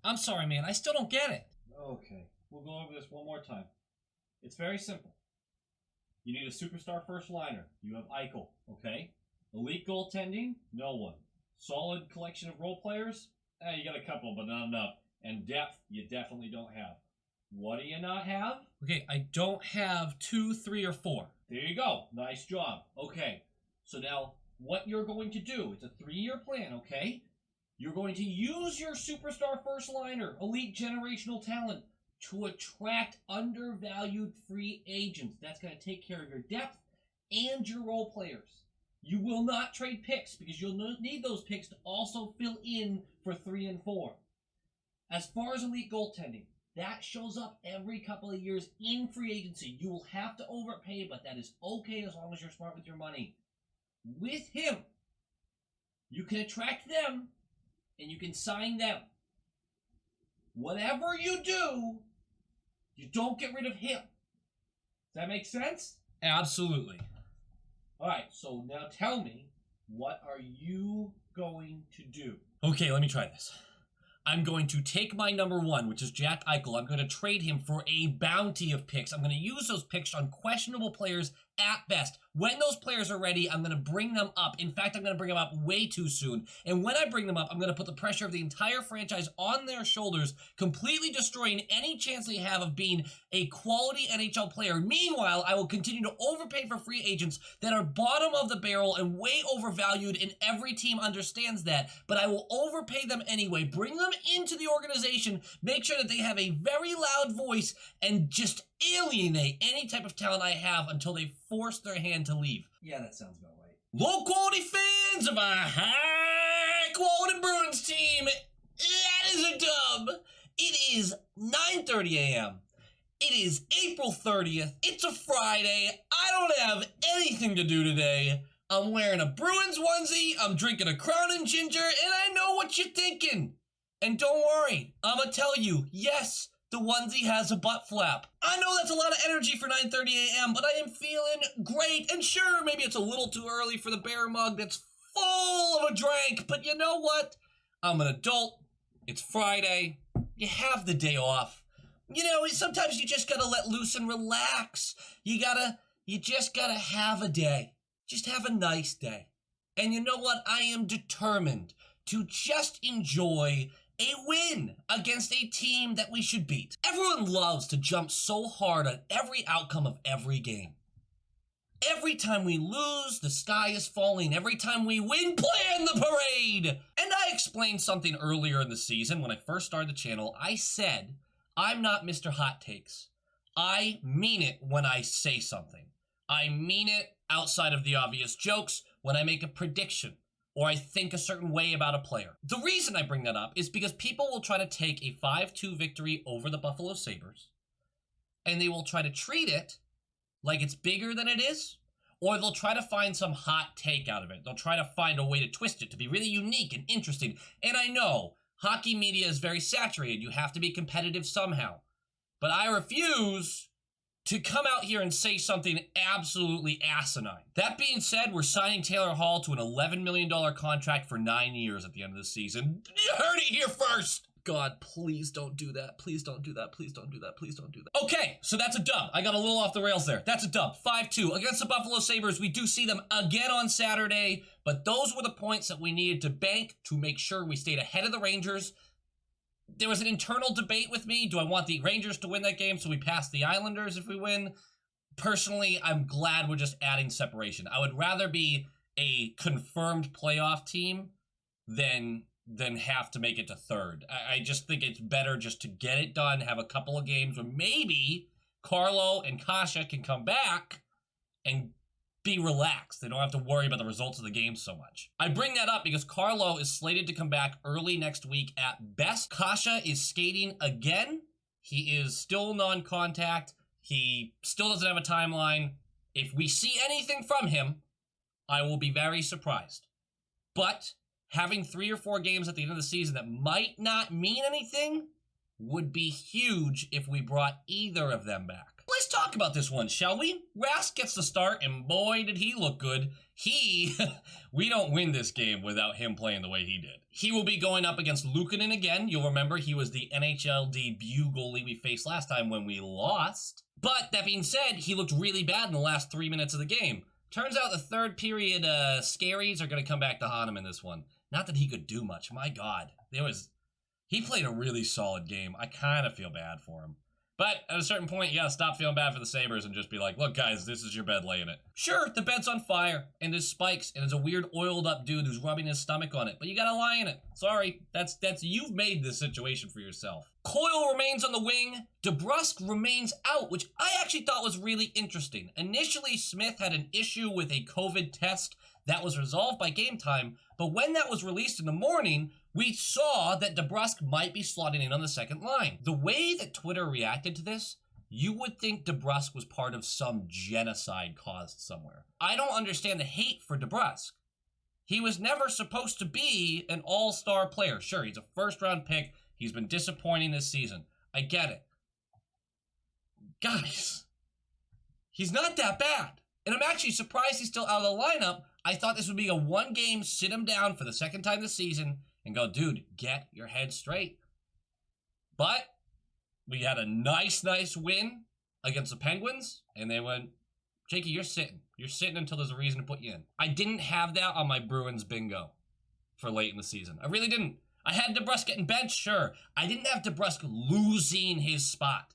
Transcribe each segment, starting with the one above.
I'm sorry, man. I still don't get it. Okay, we'll go over this one more time. It's very simple. You need a superstar first liner. You have Eichel, okay? Elite goaltending? No one. Solid collection of role players? You got a couple, but not enough. And depth, you definitely don't have. What do you not have? Okay, I don't have 2, 3, or 4. There you go. Nice job. Okay, so now what you're going to do, it's a 3-year plan, okay? You're going to use your superstar first liner, elite generational talent, to attract undervalued free agents. That's going to take care of your depth and your role players. You will not trade picks because you'll need those picks to also fill in for 3 and 4. As far as elite goaltending, that shows up every couple of years in free agency. You will have to overpay, but that is okay as long as you're smart with your money. With him, you can attract them and you can sign them. Whatever you do, you don't get rid of him. Does that make sense? Absolutely. All right, so now tell me, what are you going to do? Okay, let me try this. I'm going to take my number 1, which is Jack Eichel. I'm going to trade him for a bounty of picks. I'm going to use those picks on questionable players at best. When those players are ready, I'm going to bring them up. In fact, I'm going to bring them up way too soon. And when I bring them up, I'm going to put the pressure of the entire franchise on their shoulders, completely destroying any chance they have of being a quality NHL player. Meanwhile, I will continue to overpay for free agents that are bottom of the barrel and way overvalued, and every team understands that. But I will overpay them anyway, bring them into the organization, make sure that they have a very loud voice, and just alienate any type of talent I have until they force their hand to leave. Yeah, that sounds about right. Low quality fans of a high quality Bruins team, that is a dub. It is 9:30 a.m. It is April 30th. It's a Friday. I don't have anything to do today. I'm wearing a Bruins onesie. I'm drinking a Crown and Ginger, and I know what you're thinking. And don't worry, I'm gonna tell you, yes, the onesie has a butt flap. I know that's a lot of energy for 9:30 a.m., but I am feeling great. And sure, maybe it's a little too early for the bear mug that's full of a drink, but you know what? I'm an adult. It's Friday. You have the day off. You know, sometimes you just gotta let loose and relax. You just gotta have a day. Just have a nice day. And you know what? I am determined to just enjoy a win against a team that we should beat. Everyone loves to jump so hard on every outcome of every game. Every time we lose, the sky is falling. Every time we win, plan the parade! And I explained something earlier in the season when I first started the channel. I said, I'm not Mr. Hot Takes. I mean it when I say something. I mean it outside of the obvious jokes when I make a prediction, or I think a certain way about a player. The reason I bring that up is because people will try to take a 5-2 victory over the Buffalo Sabres, and they will try to treat it like it's bigger than it is, or they'll try to find some hot take out of it. They'll try to find a way to twist it to be really unique and interesting. And I know, hockey media is very saturated. You have to be competitive somehow. But I refuse to come out here and say something absolutely asinine. That being said, we're signing Taylor Hall to an $11 million contract for 9 years at the end of the season. You heard it here first! God, please don't do that. Please don't do that. Please don't do that. Please don't do that. Okay, so that's a dub. I got a little off the rails there. That's a dub. 5-2 against the Buffalo Sabres. We do see them again on Saturday, but those were the points that we needed to bank to make sure we stayed ahead of the Rangers. There was an internal debate with me. Do I want the Rangers to win that game so we pass the Islanders if we win? Personally, I'm glad we're just adding separation. I would rather be a confirmed playoff team than have to make it to third. I just think it's better just to get it done, have a couple of games where maybe Carlo and Kasha can come back and be relaxed. They don't have to worry about the results of the game so much. I bring that up because Carlo is slated to come back early next week at best. Kasha is skating again. He is still non-contact. He still doesn't have a timeline. If we see anything from him, I will be very surprised. But having 3 or 4 games at the end of the season that might not mean anything would be huge if we brought either of them back. let's talk about this one, shall we? Rask gets the start, and boy, did he look good. We don't win this game without him playing the way he did. He will be going up against Luukkonen again. You'll remember he was the NHL debut goalie we faced last time when we lost. But that being said, he looked really bad in the last 3 minutes of the game. Turns out the third period scaries are going to come back to haunt him in this one. Not that he could do much. My God. He played a really solid game. I kind of feel bad for him. But at a certain point, you gotta stop feeling bad for the Sabres and just be like, look, guys, this is your bed, lay in it. Sure, the bed's on fire, and there's spikes, and there's a weird oiled up dude who's rubbing his stomach on it, but you gotta lie in it. Sorry, you've made this situation for yourself. Coyle remains on the wing. DeBrusk remains out, which I actually thought was really interesting. Initially, Smith had an issue with a COVID test that was resolved by game time, but when that was released in the morning, we saw that DeBrusk might be slotting in on the second line. The way that Twitter reacted to this, you would think DeBrusk was part of some genocide caused somewhere. I don't understand the hate for DeBrusk. He was never supposed to be an all-star player. Sure, he's a first-round pick. He's been disappointing this season. I get it. Guys, he's not that bad. And I'm actually surprised he's still out of the lineup. I thought this would be a one-game sit him down for the second time this season and go, dude, get your head straight. But we had a nice win against the Penguins, and they went, Jakey, you're sitting. You're sitting until there's a reason to put you in. I didn't have that on my Bruins bingo for late in the season. I really didn't. I had DeBrusk getting benched, sure. I didn't have DeBrusk losing his spot,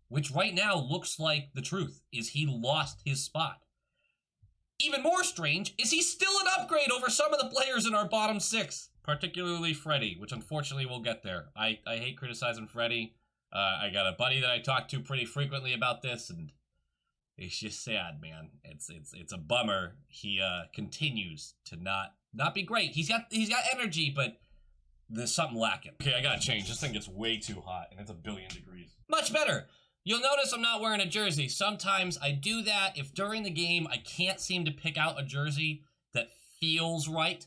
which right now looks like the truth, is he lost his spot. Even more strange is he's still an upgrade over some of the players in our bottom six, particularly Freddie, which unfortunately we'll get there. I hate criticizing Freddie. I got a buddy that I talk to pretty frequently about this, and it's just sad, man. It's a bummer. He continues to not be great. He's got energy, but there's something lacking. Okay, I gotta change. This thing gets way too hot, and it's 1 billion degrees. Much better. You'll notice I'm not wearing a jersey. Sometimes I do that if during the game I can't seem to pick out a jersey that feels right.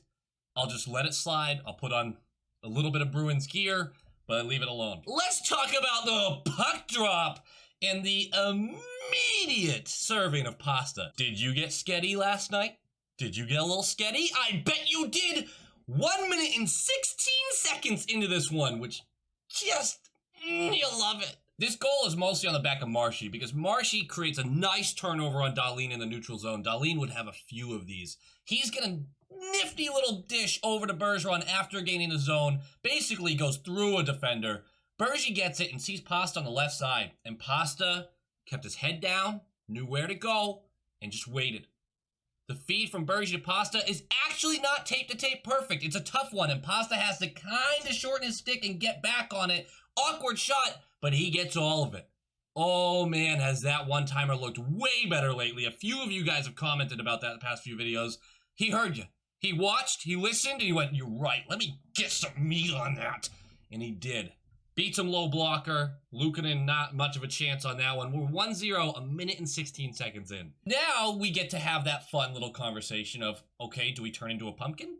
I'll just let it slide. I'll put on a little bit of Bruins gear, but I leave it alone. Let's talk about the puck drop and the immediate serving of pasta. Did you get sketty last night? Did you get a little sketty? I bet you did. 1 minute and 16 seconds into this one, which just, you love it. This goal is mostly on the back of Marshy because Marshy creates a nice turnover on Dahlin in the neutral zone. Dahlin would have a few of these. He's gonna nifty little dish over to Bergeron after gaining the zone. Basically goes through a defender. Bergie gets it and sees Pasta on the left side. And Pasta kept his head down, knew where to go, and just waited. The feed from Bergie to Pasta is actually not tape to tape perfect. It's a tough one, and Pasta has to kind of shorten his stick and get back on it. Awkward shot, but he gets all of it. Oh man, has that one-timer looked way better lately. A few of you guys have commented about that in the past few videos. He heard you. He watched, he listened, and he went, you're right, let me get some meat on that. And he did. Beats him low blocker. Luukkonen, not much of a chance on that one. We're 1-0, 1 minute and 16 seconds in. Now we get to have that fun little conversation of, okay, do we turn into a pumpkin?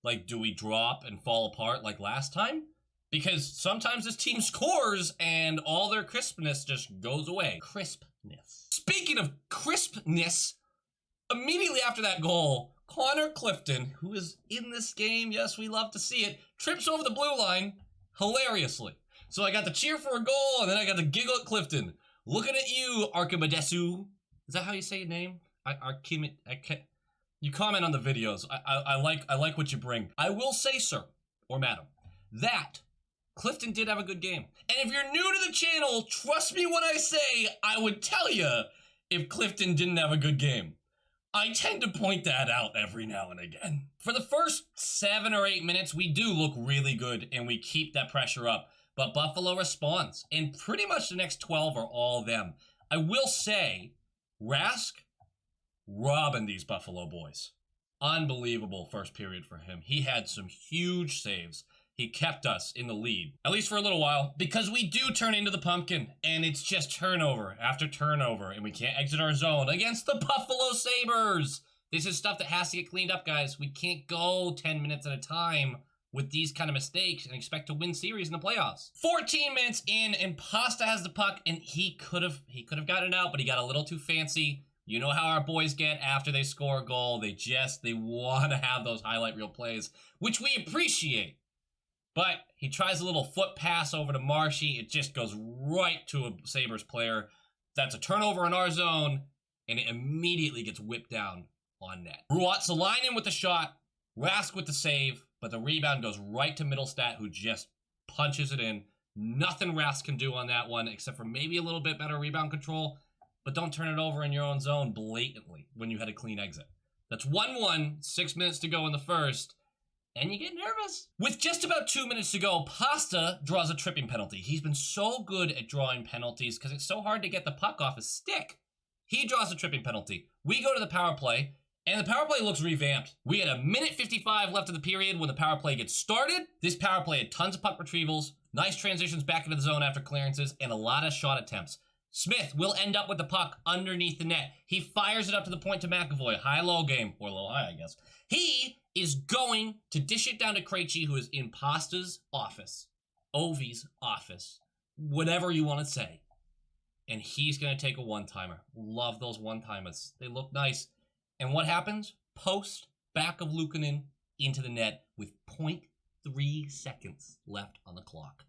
Like, do we drop and fall apart like last time? Because sometimes this team scores and all their crispness just goes away. Crispness. Speaking of crispness, immediately after that goal, Connor Clifton, who is in this game, yes, we love to see it, trips over the blue line hilariously. So I got the cheer for a goal, and then I got the giggle at Clifton. Looking at you, Archimedesu. Is that how you say your name? You comment on the videos. I like what you bring. I will say, sir, or madam, that Clifton did have a good game. And if you're new to the channel, trust me when I say I would tell you if Clifton didn't have a good game. I tend to point that out every now and again. For the first 7 or 8 minutes, we do look really good and we keep that pressure up. But Buffalo responds, and pretty much the next 12 are all them. I will say, Rask robbing these Buffalo boys. Unbelievable first period for him. He had some huge saves. He kept us in the lead, at least for a little while, because we do turn into the pumpkin, and it's just turnover after turnover, and we can't exit our zone against the Buffalo Sabres. This is stuff that has to get cleaned up, guys. We can't go 10 minutes at a time with these kind of mistakes and expect to win series in the playoffs. 14 minutes in, and Pasta has the puck, and he could have gotten it out, but he got a little too fancy. You know how our boys get after they score a goal. They want to have those highlight reel plays, which we appreciate. But he tries a little foot pass over to Marshy. It just goes right to a Sabres player. That's a turnover in our zone, and it immediately gets whipped down on net. Ruot's the line in with the shot, Rask with the save, but the rebound goes right to Middlestat, who just punches it in. Nothing Rask can do on that one, except for maybe a little bit better rebound control, but don't turn it over in your own zone blatantly when you had a clean exit. That's 1-1, 6 minutes to go in the first, and you get nervous. With just about 2 minutes to go, Pasta draws a tripping penalty. He's been so good at drawing penalties because it's so hard to get the puck off his stick. He draws a tripping penalty. We go to the power play, and the power play looks revamped. We had 1:55 left of the period when the power play gets started. This power play had tons of puck retrievals, nice transitions back into the zone after clearances, and a lot of shot attempts. Smith will end up with the puck underneath the net. He fires it up to the point to McAvoy. High-low game, or low-high, I guess. He is going to dish it down to Krejci, who is in Pasta's office, Ovi's office, whatever you want to say. And he's going to take a one-timer. Love those one-timers. They look nice. And what happens? Post back of Luukkonen into the net with 0.3 seconds left on the clock.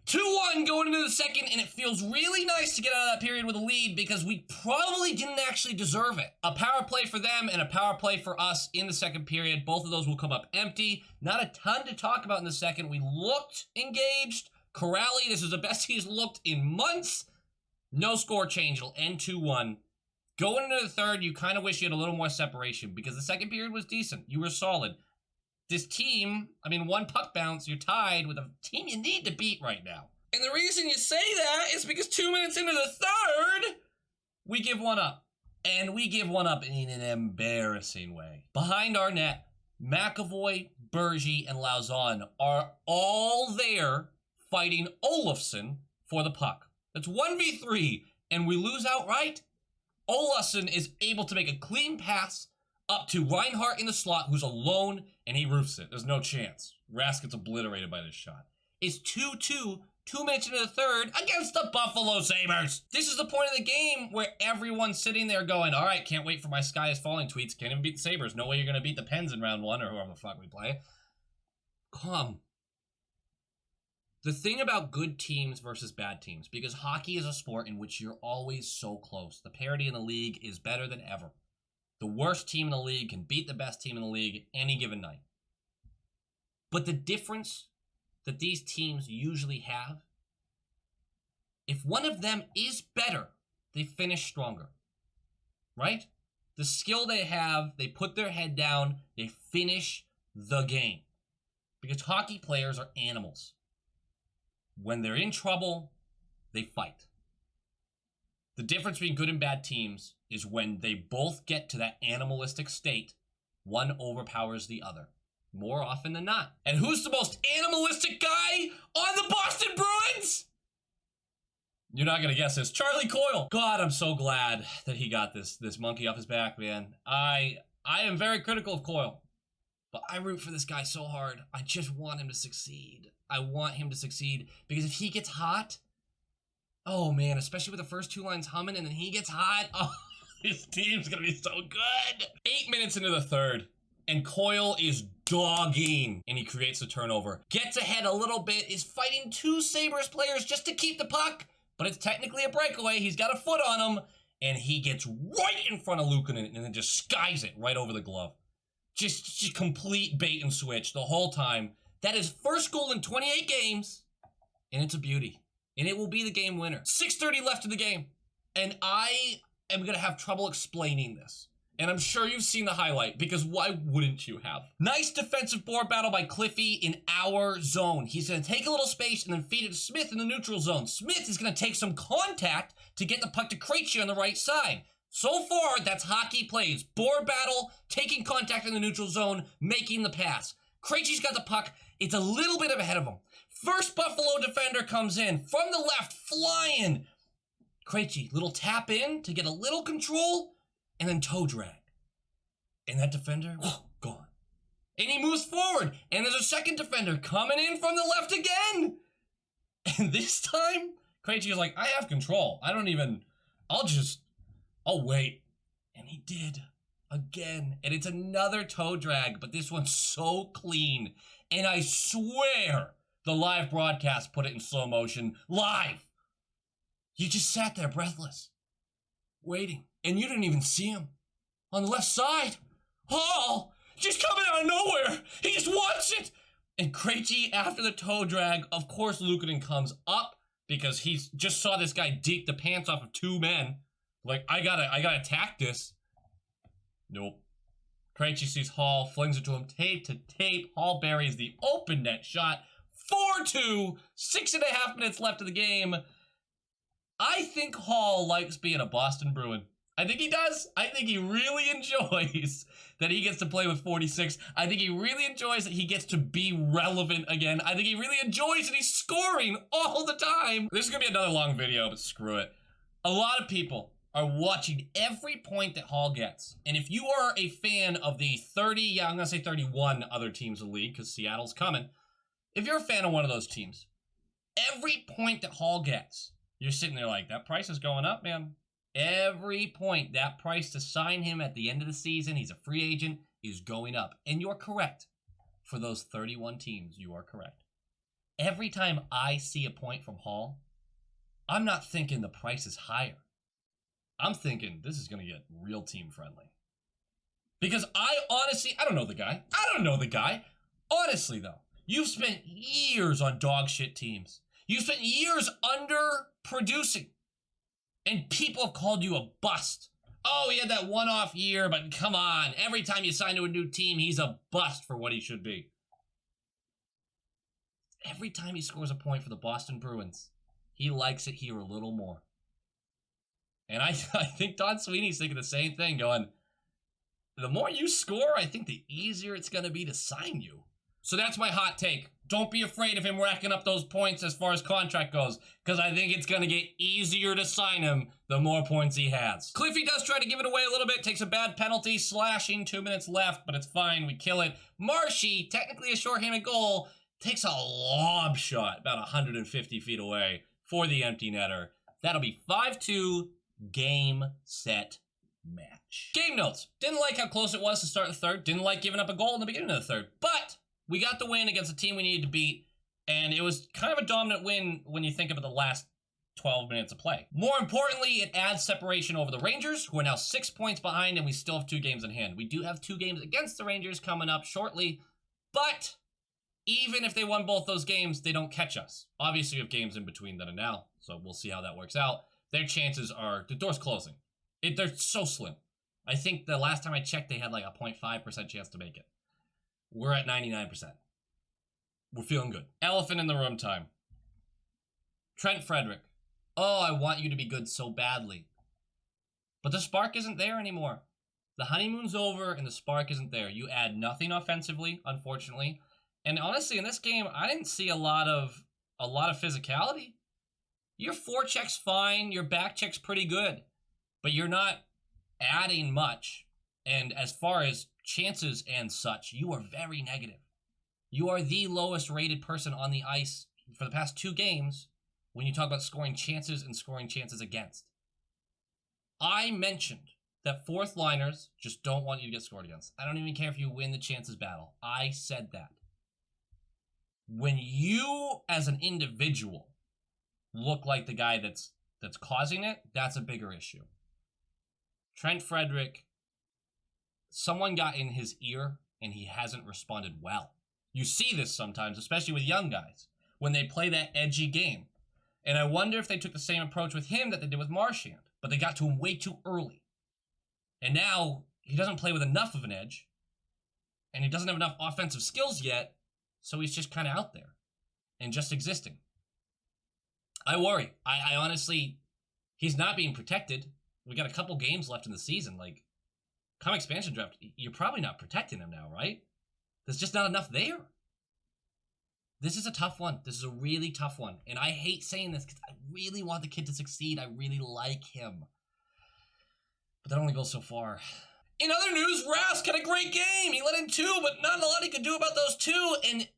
2-1 going into the second, and it feels really nice to get out of that period with a lead because we probably didn't actually deserve it. A power play for them and a power play for us in the second period. Both of those will come up empty. Not a ton to talk about in the second. We looked engaged. Corrali, this is the best he's looked in months. No score change. It'll end 2-1. Going into the third, you kind of wish you had a little more separation because the second period was decent. You were solid. This team, I mean, one puck bounce, you're tied with a team you need to beat right now. And the reason you say that is because 2 minutes into the third, we give one up. And we give one up in an embarrassing way. Behind our net, McAvoy, Bergie, and Lauzon are all there fighting Olofsson for the puck. That's 1v3, and we lose outright. Olofsson is able to make a clean pass up to Reinhardt in the slot, who's alone, and he roofs it. There's no chance. Rask gets obliterated by this shot. It's 2-2, 2 minutes into the third, against the Buffalo Sabres. This is the point of the game where everyone's sitting there going, all right, can't wait for my sky is falling tweets. Can't even beat the Sabres. No way you're going to beat the Pens in round one or whoever the fuck we play. Calm. The thing about good teams versus bad teams, because hockey is a sport in which you're always so close. The parity in the league is better than ever. The worst team in the league can beat the best team in the league any given night. But the difference that these teams usually have, if one of them is better, they finish stronger. Right? The skill they have, they put their head down, they finish the game. Because hockey players are animals. When they're in trouble, they fight. The difference between good and bad teams is when they both get to that animalistic state, one overpowers the other. More often than not. And who's the most animalistic guy on the Boston Bruins? You're not going to guess this. Charlie Coyle. God, I'm so glad that he got this monkey off his back, man. I am very critical of Coyle. But I root for this guy so hard. I just want him to succeed. I want him to succeed. Because if he gets hot, oh man, especially with the first two lines humming and then he gets hot, oh, his team's going to be so good. 8 minutes into the third, and Coyle is dogging, and he creates the turnover. Gets ahead a little bit, is fighting two Sabres players just to keep the puck, but it's technically a breakaway. He's got a foot on him, and he gets right in front of Luukkonen and then just skies it right over the glove. Just complete bait and switch the whole time. That is first goal in 28 games, and it's a beauty. And it will be the game winner. 6:30 left in the game, and I am going to have trouble explaining this. And I'm sure you've seen the highlight, because why wouldn't you have? Nice defensive board battle by Cliffy in our zone. He's going to take a little space and then feed it to Smith in the neutral zone. Smith is going to take some contact to get the puck to Krejci on the right side. So far, that's hockey plays. Board battle, taking contact in the neutral zone, making the pass. Krejci's got the puck. It's a little bit ahead of him. First Buffalo defender comes in from the left, flying. Krejci, little tap in to get a little control, and then toe drag. And that defender, gone. And he moves forward, and there's a second defender coming in from the left again. And this time, Krejci is like, I have control. I'll wait. And he did again. And it's another toe drag, but this one's so clean. And I swear the live broadcast put it in slow motion. Live. You just sat there breathless, waiting. And you didn't even see him. On the left side, Hall, just coming out of nowhere. He just wants it. And Krejci, after the toe drag, of course Luukkonen comes up because he just saw this guy deke the pants off of two men. Like, I gotta attack this. Nope. Krejci sees Hall, flings it to him, tape to tape. Hall buries the open net shot. 4-2, 6.5 minutes left of the game. I think Hall likes being a Boston Bruin. I think he does. I think he really enjoys that he gets to play with 46. I think he really enjoys that he gets to be relevant again. I think he really enjoys that he's scoring all the time. This is going to be another long video, but screw it. A lot of people are watching every point that Hall gets. And if you are a fan of the 30, I'm going to say 31 other teams in the league, because Seattle's coming. If you're a fan of one of those teams, every point that Hall gets, you're sitting there like, that price is going up, man. Every point, that price to sign him at the end of the season, he's a free agent, is going up. And you're correct. For those 31 teams, you are correct. Every time I see a point from Hall, I'm not thinking the price is higher. I'm thinking this is going to get real team friendly. Because I don't know the guy. Honestly, though, you've spent years on dog shit teams. You've spent years underproducing. And people have called you a bust. Oh, he had that one-off year, but come on. Every time you sign to a new team, he's a bust for what he should be. Every time he scores a point for the Boston Bruins, he likes it here a little more. And I think Don Sweeney's thinking the same thing, going, the more you score, I think the easier it's going to be to sign you. So that's my hot take. Don't be afraid of him racking up those points as far as contract goes, because I think it's going to get easier to sign him the more points he has. Cliffy does try to give it away a little bit, takes a bad penalty, slashing, 2 minutes left, but it's fine, we kill it. Marshy, technically a shorthanded goal, takes a lob shot about 150 feet away for the empty netter. That'll be 5-2, game, set, match. Game notes. Didn't like how close it was to start the third, didn't like giving up a goal in the beginning of the third, but we got the win against a team we needed to beat, and it was kind of a dominant win when you think about the last 12 minutes of play. More importantly, it adds separation over the Rangers, who are now 6 points behind, and we still have 2 games in hand. We do have 2 games against the Rangers coming up shortly, but even if they won both those games, they don't catch us. Obviously, we have games in between then and now, so we'll see how that works out. Their chances are, the door's closing. They're so slim. I think the last time I checked, they had like a 0.5% chance to make it. We're at 99%. We're feeling good. Elephant in the room time. Trent Frederick. Oh, I want you to be good so badly. But the spark isn't there anymore. The honeymoon's over and the spark isn't there. You add nothing offensively, unfortunately. And honestly, in this game, I didn't see a lot of physicality. Your forecheck's fine, your back check's pretty good. But you're not adding much. And as far as chances and such, you are very negative. You are the lowest rated person on the ice for the past 2 games when you talk about scoring chances and scoring chances against. I mentioned that fourth liners just don't want you to get scored against. I don't even care if you win the chances battle. I said that. When you, as an individual, look like the guy that's causing it, that's a bigger issue. Trent Frederick, someone got in his ear and he hasn't responded well. You see this sometimes, especially with young guys, when they play that edgy game. And I wonder if they took the same approach with him that they did with Marchand, but they got to him way too early. And now he doesn't play with enough of an edge, and he doesn't have enough offensive skills yet, so he's just kind of out there and just existing. I worry. I honestly, he's not being protected. We got a couple games left in the season. Like, come expansion draft, you're probably not protecting him now, right? There's just not enough there. This is a tough one. This is a really tough one. And I hate saying this because I really want the kid to succeed. I really like him. But that only goes so far. In other news, Rask had a great game. He let in 2, but not a lot he could do about those 2. And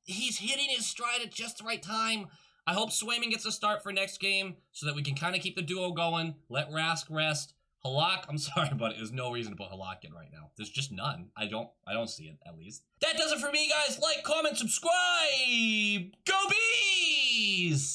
he's hitting his stride at just the right time. I hope Swayman gets a start for next game so that we can kind of keep the duo going. Let Rask rest. Halak, I'm sorry, but there's no reason to put Halak in right now. There's just none. I don't see it, at least. That does it for me, guys. Like, comment, subscribe. Go Bees!